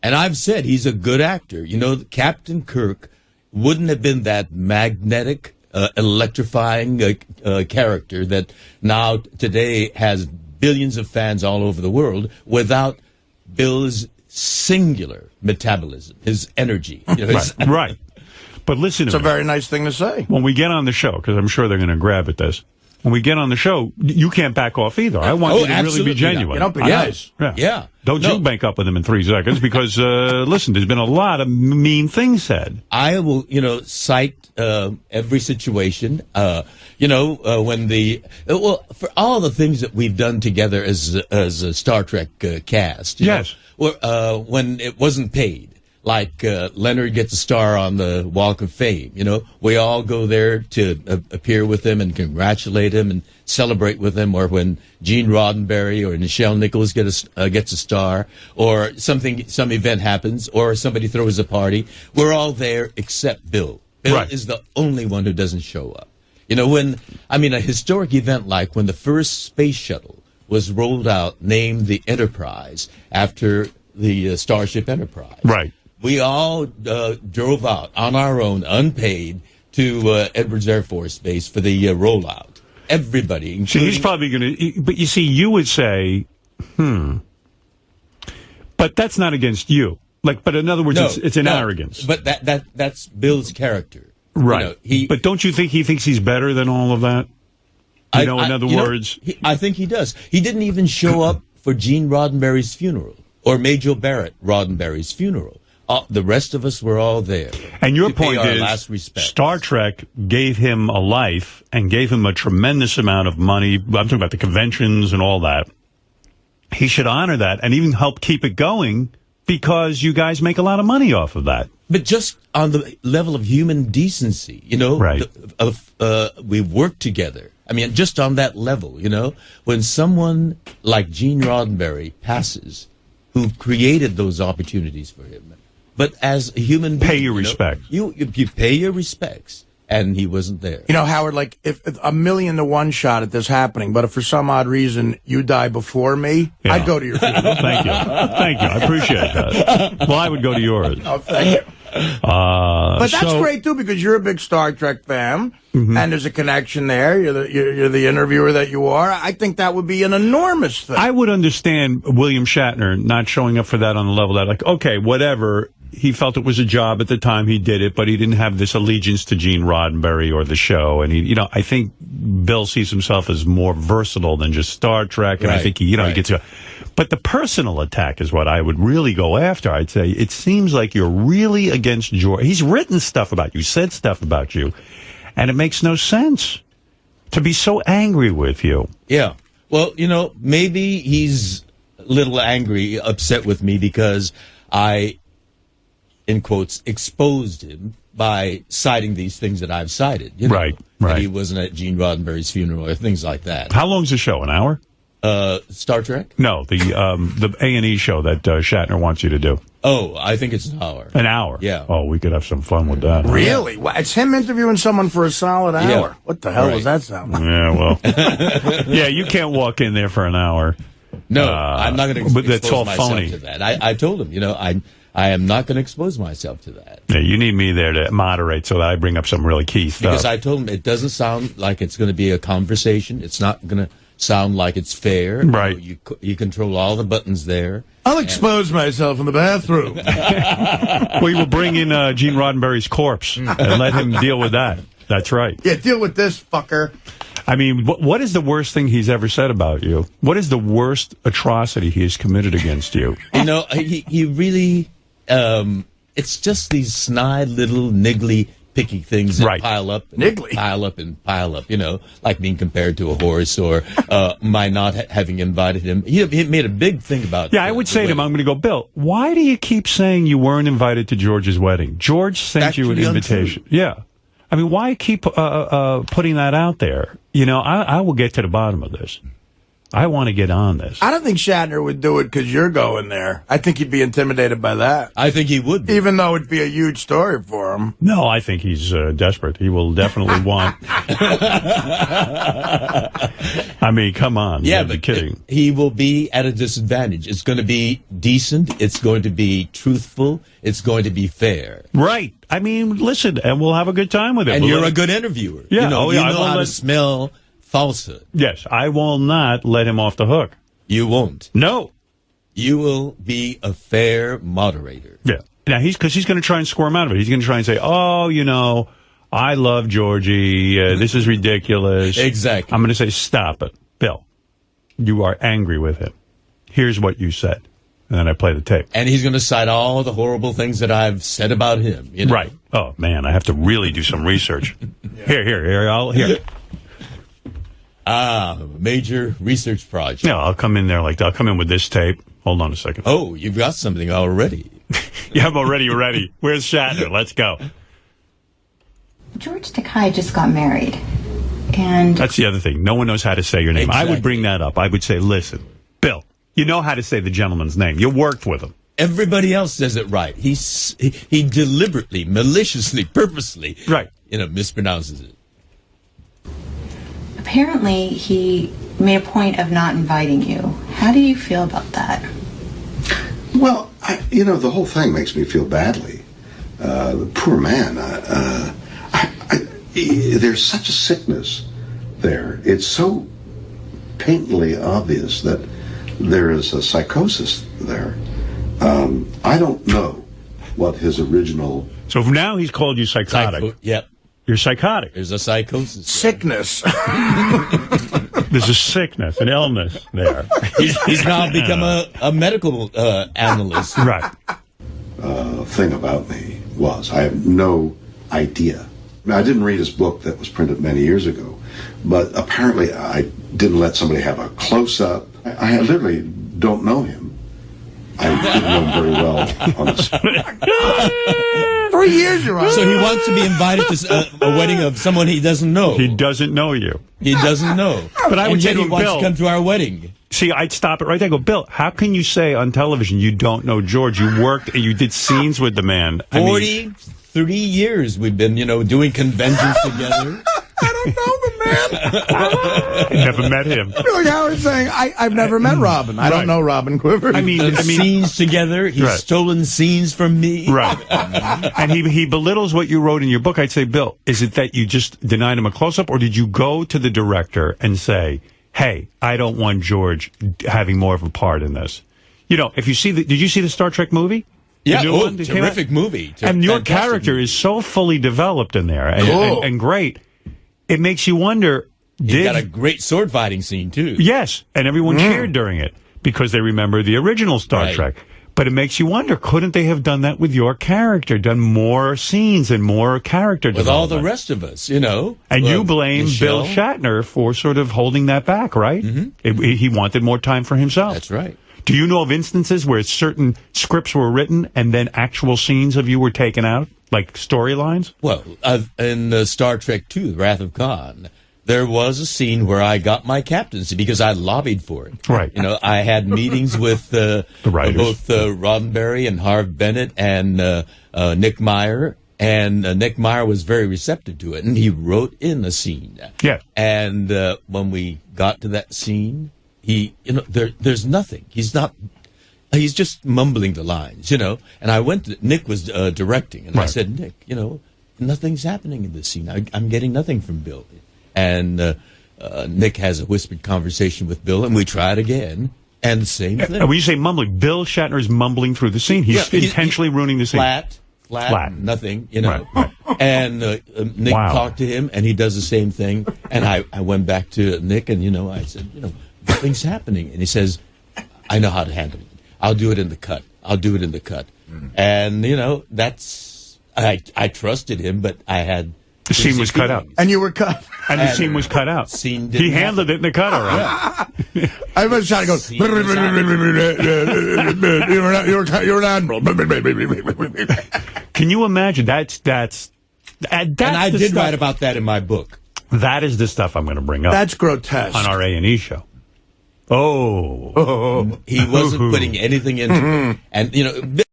And I've said he's a good actor. You know, Captain Kirk wouldn't have been that magnetic, electrifying character that now today has billions of fans all over the world without Bill's singular metabolism, his energy. You know, right. But listen to me. It's a very nice thing to say. When we get on the show, because I'm sure they're going to grab at this, when we get on the show, you can't back off either. I want you to really be genuine. You know, be nice. Yeah. Don't you make up with him in 3 seconds because, listen, there's been a lot of mean things said. I will, cite every situation. When for all the things that we've done together as a Star Trek cast. Yes. When it wasn't paid. Like Leonard gets a star on the Walk of Fame, we all go there to appear with him and congratulate him and celebrate with him. Or when Gene Roddenberry or Nichelle Nichols gets a star, or some event happens, or somebody throws a party, we're all there except Bill. Bill is the only one who doesn't show up. A historic event like when the first space shuttle was rolled out, named the Enterprise after the Starship Enterprise. Right. We all drove out on our own, unpaid, to Edwards Air Force Base for the rollout. Everybody. So he's probably going to... But you see, you would say, But that's not against you. But in other words, it's an arrogance. But that's Bill's character. Right. But don't you think he thinks he's better than all of that? In other words... I think he does. He didn't even show up for Gene Roddenberry's funeral or Major Barrett Roddenberry's funeral. The rest of us were all there. And your point is, Star Trek gave him a life and gave him a tremendous amount of money. I'm talking about the conventions and all that. He should honor that and even help keep it going because you guys make a lot of money off of that. But just on the level of human decency, right. We've worked together. Just on that level, when someone like Gene Roddenberry passes, who created those opportunities for him, but as a human being, pay your respect. You pay your respects, and he wasn't there. Howard, if 1,000,000 to 1 shot at this happening, but if for some odd reason you die before me, I'd go to your funeral. Thank you. I appreciate that. Well, I would go to yours. Oh, thank you. But that's great, too, because you're a big Star Trek fan, and there's a connection there. You're the interviewer that you are. I think that would be an enormous thing. I would understand William Shatner not showing up for that on the level that, okay, whatever. He felt it was a job at the time he did it, but he didn't have this allegiance to Gene Roddenberry or the show. And I think Bill sees himself as more versatile than just Star Trek. And I think he gets to. But the personal attack is what I would really go after. I'd say it seems like you're really against George. He's written stuff about you, said stuff about you, and it makes no sense to be so angry with you. Yeah. Well, maybe he's a little angry, upset with me because I, in quotes, exposed him by citing these things that I've cited. Right. That he wasn't at Gene Roddenberry's funeral or things like that. How long's the show? An hour? Star Trek? No, the A&E show that Shatner wants you to do. Oh, I think it's an hour. An hour? Yeah. Oh, we could have some fun with that. Really? Well, it's him interviewing someone for a solid hour. Yeah. What the hell does that sound like? Yeah, well. Yeah, you can't walk in there for an hour. No, I'm not going to expose myself phony. to that. I told him, I am not going to expose myself to that. Yeah, you need me there to moderate so that I bring up some really key stuff. Because I told him it doesn't sound like it's going to be a conversation. It's not going to sound like it's fair. Right. You control all the buttons there. I'll expose myself in the bathroom. We will bring in Gene Roddenberry's corpse and let him deal with that. That's right. Yeah, deal with this, fucker. What is the worst thing he's ever said about you? What is the worst atrocity he has committed against you? He really... it's just these snide little niggly picky things that pile up and pile up, like being compared to a horse or my not having invited him. He made a big thing about I would say to him, I'm going to go, Bill, why do you keep saying you weren't invited to George's wedding? George sent you an invitation. Untrue. Yeah. Why keep putting that out there? I will get to the bottom of this. I want to get on this. I don't think Shatner would do it because you're going there. I think he'd be intimidated by that. I think he would be. Even though it'd be a huge story for him. No, I think he's desperate. He will definitely want... I mean, come on. Yeah, but kidding. He will be at a disadvantage. It's going to be decent. It's going to be truthful. It's going to be fair. Right. I mean, listen, and we'll have a good time with it. And you're a good interviewer. Yeah. You know how to smell falsehood. Yes, I will not let him off the hook. You won't. No. You will be a fair moderator. Yeah. Now, because he's going to try and squirm out of it. He's going to try and say, oh, I love Georgie. This is ridiculous. Exactly. I'm going to say, stop it. Bill, you are angry with him. Here's what you said. And then I play the tape. And he's going to cite all the horrible things that I've said about him. Right. Oh, man, I have to really do some research. Here. Major research project. Yeah, I'll come in there I'll come in with this tape. Hold on a second. Oh, you've got something already. Yeah, I'm already ready. Where's Shatner? Let's go. George Takei just got married. And that's the other thing. No one knows how to say your name. Exactly. I would bring that up. I would say, listen, Bill, you know how to say the gentleman's name. You worked with him. Everybody else says it right. He deliberately, maliciously, purposely, mispronounces it. Apparently, he made a point of not inviting you. How do you feel about that? Well, the whole thing makes me feel badly. The poor man. There's such a sickness there. It's so patently obvious that there is a psychosis there. I don't know what his original... So now he's called you psychotic. Yep. You're psychotic. There's a psychosis. Sickness. There's a sickness, an illness there. He's now become a medical analyst. Right. Thing about me was I have no idea. I didn't read his book that was printed many years ago, but apparently I didn't let somebody have a close-up. I literally don't know him. I didn't know him very well, honestly. 3 years, you're right. So he wants to be invited to a wedding of someone he doesn't know. He doesn't know you. He doesn't know. But I would say to him, he wants Bill, to come to our wedding. See, I'd stop it right there. I go, Bill, how can you say on television you don't know George? You worked and you did scenes with the man. 30 years we've been, doing conventions together. I don't know the man. Never met him. Like Howard's saying, I've never met Robin. I don't know Robin Quivers. I mean, scenes together. He's stolen scenes from me. Right. And he belittles what you wrote in your book. I'd say, Bill, is it that you just denied him a close-up, or did you go to the director and say, hey, I don't want George having more of a part in this? If you see did you see the Star Trek movie? Yeah, terrific movie. And your character is so fully developed in there and great. It makes you wonder. You got a great sword fighting scene, too. Yes, and everyone cheered during it because they remember the original Star Trek. But it makes you wonder, couldn't they have done that with your character, done more scenes and more character development? With all the rest of us, And you blame Bill Shatner for sort of holding that back, right? Mm-hmm. He wanted more time for himself. That's right. Do you know of instances where certain scripts were written and then actual scenes of you were taken out, like storylines? Well, in Star Trek II, Wrath of Khan, there was a scene where I got my captaincy because I lobbied for it. Right. I had meetings with the writers. Both Roddenberry and Harv Bennett and Nick Meyer. And Nick Meyer was very receptive to it, and he wrote in the scene. Yeah. And when we got to that scene, there's nothing. He's just mumbling the lines, And I went to, Nick was directing, and I said, Nick, nothing's happening in this scene. I'm getting nothing from Bill. And Nick has a whispered conversation with Bill, and we try it again, and the same thing. When you say mumbling, Bill Shatner is mumbling through the scene. He's intentionally ruining the scene. Flat, nothing, Right. And Nick talked to him, and he does the same thing. And I went back to Nick, and, I said, nothing's happening. And he says, I know how to handle it. I'll do it in the cut. And, that's, I trusted him, but I had... The scene was cut out. And you were cut. And the scene was cut out. He handled it in the cut, all right. Yeah. I was trying to go, you're an admiral. Can you imagine? That's and I did write about that in my book. That is the stuff I'm going to bring up. That's grotesque. On our A&E show. Oh. He wasn't putting anything into it. And,